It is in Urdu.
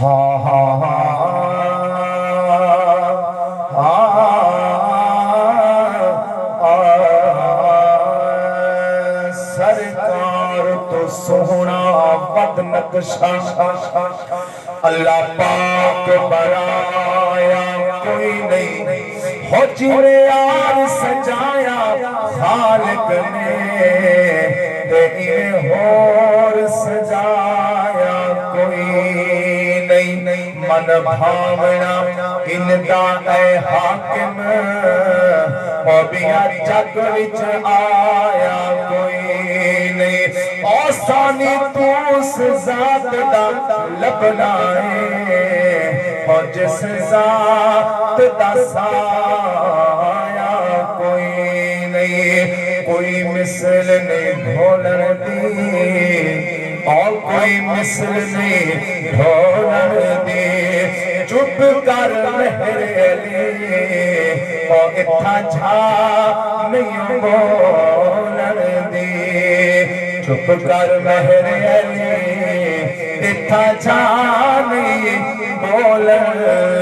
ہاں ہاں سرکار تو سونا بد نقشہ اللہ پاک برایا کوئی نہیں ہو جنہیں یار سجایا خالق نے انہیں اور سجایا کوئی نہیں من بھاونا اندہ اے حاکم اور بیاں جگ وچ آیا کوئی نہیں اوسانی تو اس ذات دا لبنائے اور جس ذات دا سایہ کوئی نہیں کوئی مثل نہیں ڈھولن دی اور کوئی مثل نہیں ڈھولن دی چپ کر مہر علی اور اتھا جھا نہیں بولن دی چپ کر مہر علی اتھا جھا نہیں بولن